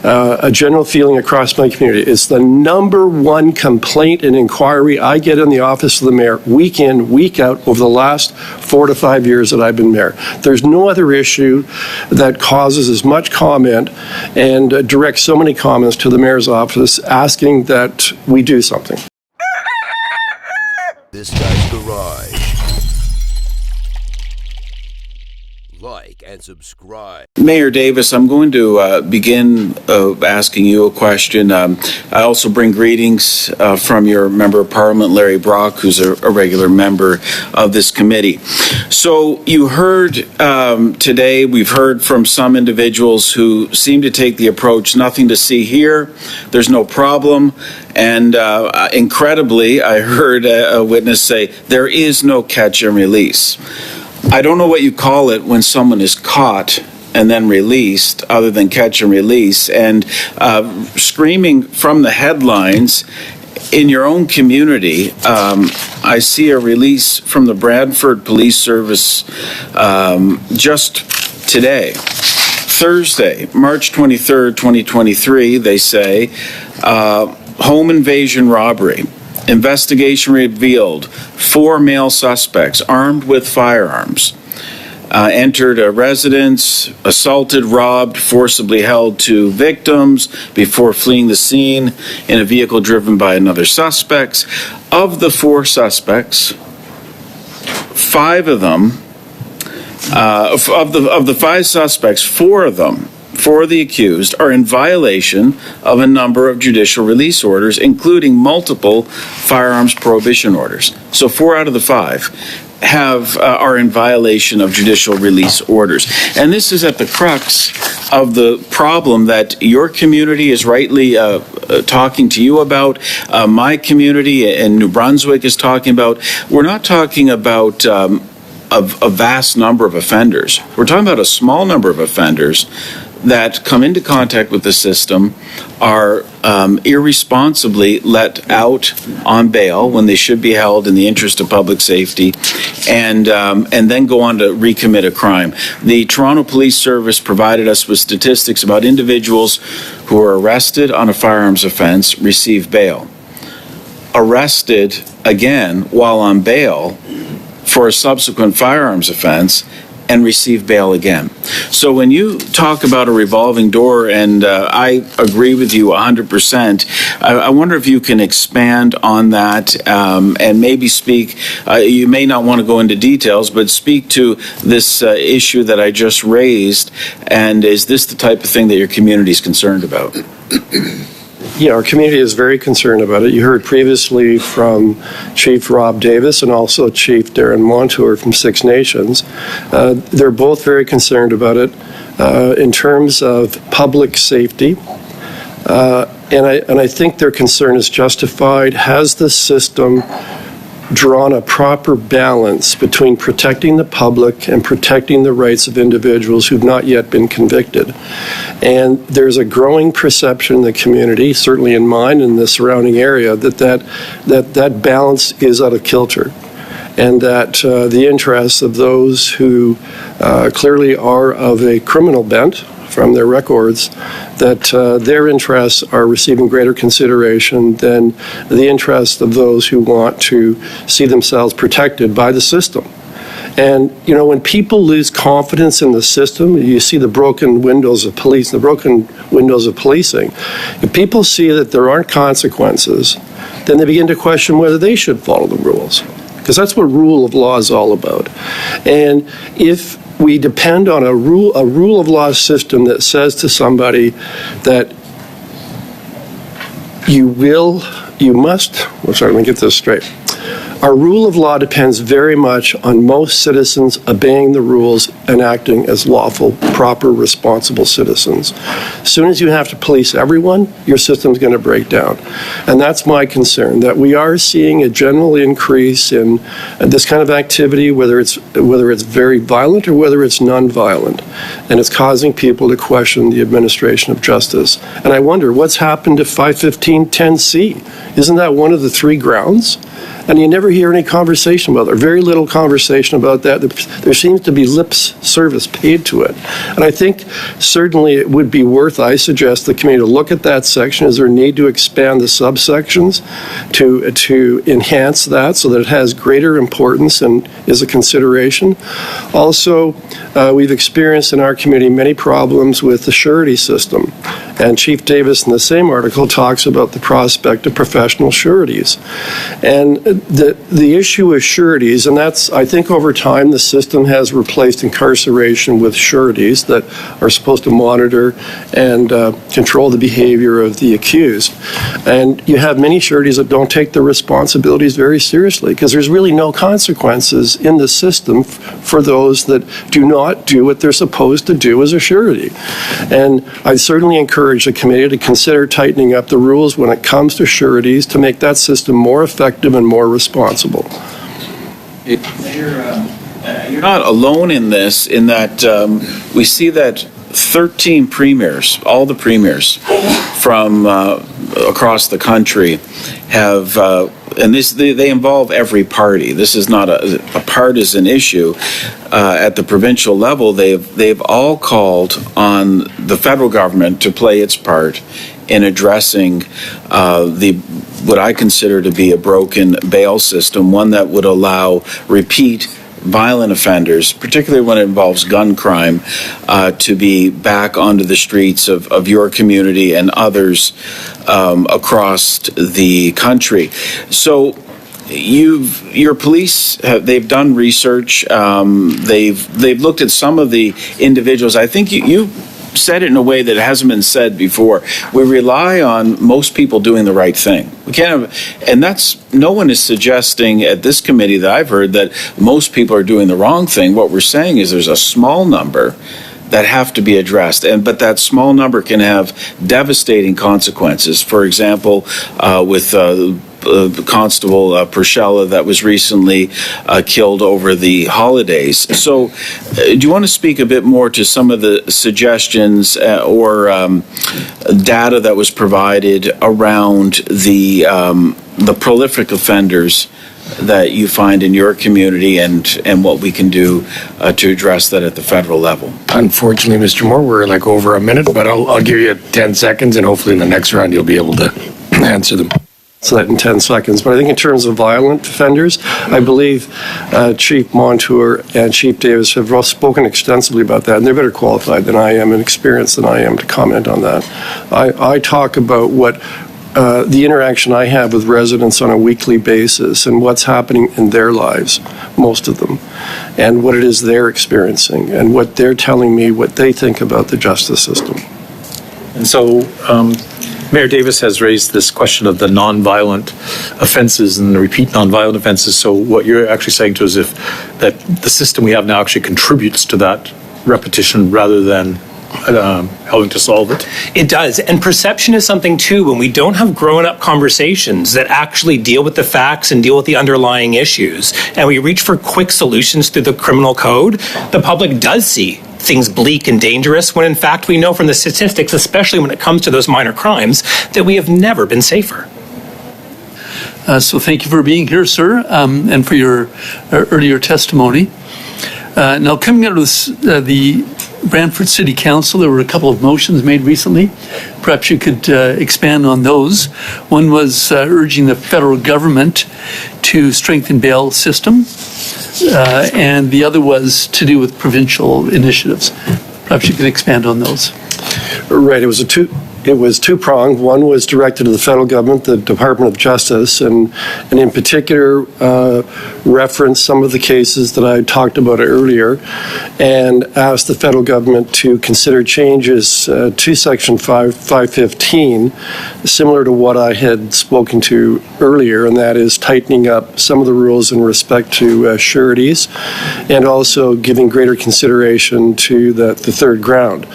a general feeling across my community. It's the number one complaint and inquiry I get in the office of the mayor week in, week out over the last 4 to 5 years that I've been mayor. There's no other issue that causes as much comment and directs so many comments to the mayor's office asking that we do something. This Guy's Garage. Like and subscribe. Mayor Davis, I'm going to begin asking you a question. I also bring greetings from your Member of Parliament, Larry Brock, who's a regular member of this committee. So you heard today, we've heard from some individuals who seem to take the approach, nothing to see here, there's no problem. And incredibly, I heard a witness say, there is no catch and release. I don't know what you call it when someone is caught and then released, other than catch and release. And screaming from the headlines, in your own community, I see a release from the Bradford Police Service just today. Thursday, March 23rd, 2023, they say, home invasion robbery. Investigation revealed 4 male suspects armed with firearms entered a residence, assaulted, robbed, forcibly held 2 victims before fleeing the scene in a vehicle driven by another suspect. Of the 4 suspects, 5 of them, of the 5 suspects, 4 of them, 4 of the accused, are in violation of a number of judicial release orders, including multiple firearms prohibition orders. So 4 out of the 5 are in violation of judicial release orders. And this is at the crux of the problem that your community is rightly talking to you about, my community in New Brunswick is talking about. We're not talking about a vast number of offenders. We're talking about a small number of offenders that come into contact with the system, are irresponsibly let out on bail when they should be held in the interest of public safety, and then go on to recommit a crime. The Toronto Police Service provided us with statistics about individuals who are arrested on a firearms offense, receive bail, arrested again while on bail for a subsequent firearms offense, and receive bail again. So when you talk about a revolving door, and I agree with you 100%, I wonder if you can expand on that and maybe speak, you may not want to go into details, but speak to this issue that I just raised, and is this the type of thing that your community is concerned about? Yeah, our community is very concerned about it. You heard previously from Chief Rob Davis and also Chief Darren Montour from Six Nations. They're both very concerned about it in terms of public safety. And I think their concern is justified. Has the system drawn a proper balance between protecting the public and protecting the rights of individuals who've not yet been convicted? And there's a growing perception in the community, certainly in mine and the surrounding area, that balance is out of kilter, and that the interests of those who clearly are of a criminal bent from their records, that their interests are receiving greater consideration than the interests of those who want to see themselves protected by the system. And, you know, when people lose confidence in the system, you see the broken windows of police, the broken windows of policing. If people see that there aren't consequences, then they begin to question whether they should follow the rules, because that's what rule of law is all about. And if we depend on a rule of law system that says to somebody that let me get this straight. Our rule of law depends very much on most citizens obeying the rules and acting as lawful, proper, responsible citizens. As soon as you have to police everyone, your system's going to break down. And that's my concern, that we are seeing a general increase in this kind of activity, whether it's very violent or whether it's non-violent. And it's causing people to question the administration of justice. And I wonder, what's happened to 515-10C? Isn't that one of the 3 grounds? And you never hear any conversation about it, or very little conversation about that. There seems to be lip service paid to it. And I think certainly it would be worth, I suggest, the committee to look at that section. Is there a need to expand the subsections to enhance that so that it has greater importance and is a consideration? Also, we've experienced in our community many problems with the surety system. And Chief Davis in the same article talks about the prospect of professional sureties. And the issue with sureties, and that's, I think over time the system has replaced incarceration with sureties that are supposed to monitor and control the behavior of the accused. And you have many sureties that don't take their responsibilities very seriously because there's really no consequences in the system for those that do not do what they're supposed to do as a surety. And I certainly encourage the committee to consider tightening up the rules when it comes to sureties to make that system more effective and more responsible. You're not alone in this, in that we see that 13 premiers, all the premiers from across the country have, and they involve every party. This is not a partisan issue. At the provincial level, they've all called on the federal government to play its part in addressing what I consider to be a broken bail system, one that would allow repeat violent offenders, particularly when it involves gun crime, to be back onto the streets of your community and others across the country. So your police they've done research. They've looked at some of the individuals. I think you said it in a way that hasn't been said before. We rely on most people doing the right thing. We can't have, and that's, no one is suggesting at this committee that I've heard that most people are doing the wrong thing. What we're saying is there's a small number that have to be addressed, but that small number can have devastating consequences. For example, with Constable Pershella that was recently killed over the holidays. So do you want to speak a bit more to some of the suggestions or data that was provided around the prolific offenders that you find in your community and what we can do to address that at the federal level? Unfortunately, Mr. Moore, we're like over a minute, but I'll give you 10 seconds and hopefully in the next round you'll be able to answer them. So that in 10 seconds. But I think in terms of violent offenders, I believe Chief Montour and Chief Davis have both spoken extensively about that, and they're better qualified than I am and experienced than I am to comment on that. I talk about what the interaction I have with residents on a weekly basis and what's happening in their lives, most of them, and what it is they're experiencing and what they're telling me what they think about the justice system. And so Mayor Davis has raised this question of the nonviolent offenses and the repeat nonviolent offenses. So what you're actually saying to us is that the system we have now actually contributes to that repetition rather than helping to solve it? It does. And perception is something, too, when we don't have grown-up conversations that actually deal with the facts and deal with the underlying issues, and we reach for quick solutions through the criminal code, the public does see things bleak and dangerous, when in fact we know from the statistics, especially when it comes to those minor crimes, that we have never been safer. So thank you for being here, sir, and for your earlier testimony. Now, coming out of the Brantford City Council, there were a couple of motions made recently. Perhaps you could expand on those. One was urging the federal government to strengthen bail system, and the other was to do with provincial initiatives. Perhaps you could expand on those. Right. It was two-pronged. One was directed to the federal government, the Department of Justice, and in particular referenced some of the cases that I talked about earlier and asked the federal government to consider changes to Section 515, similar to what I had spoken to earlier, and that is tightening up some of the rules in respect to sureties and also giving greater consideration to the third ground.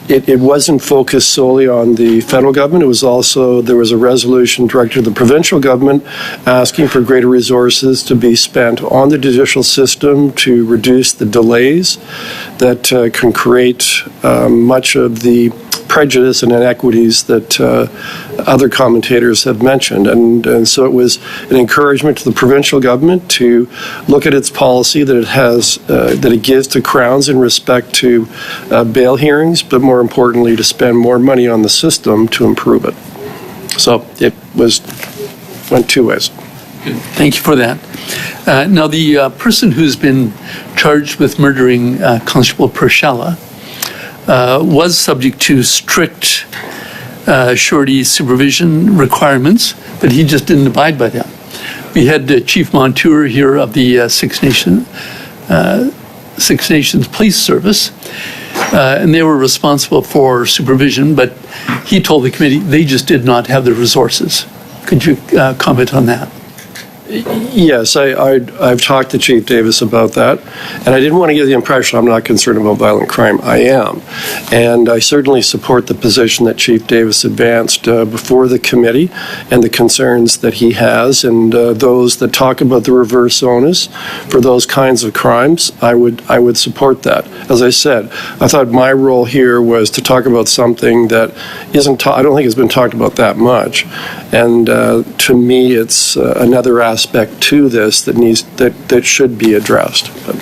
It wasn't focused solely on the federal government. It was also, there was a resolution directed to the provincial government asking for greater resources to be spent on the judicial system to reduce the delays that can create much of the prejudice and inequities that other commentators have mentioned. And so it was an encouragement to the provincial government to look at its policy that it has, that it gives to Crowns in respect to bail hearings, but more importantly, to spend more money on the system to improve it. So it went two ways. Thank you for that. Now, the person who's been charged with murdering Constable Pershalla was subject to strict surety supervision requirements, but he just didn't abide by them. We had Chief Montour here of the Six Nations Police Service, and they were responsible for supervision, but he told the committee they just did not have the resources. Could you comment on that? Yes, I've talked to Chief Davis about that, and I didn't want to give the impression I'm not concerned about violent crime. I am, and I certainly support the position that Chief Davis advanced before the committee and the concerns that he has, and those that talk about the reverse onus for those kinds of crimes. I would support that. As I said, I thought my role here was to talk about something that isn't. I don't think has been talked about that much, and to me, it's another aspect to this that should be addressed. But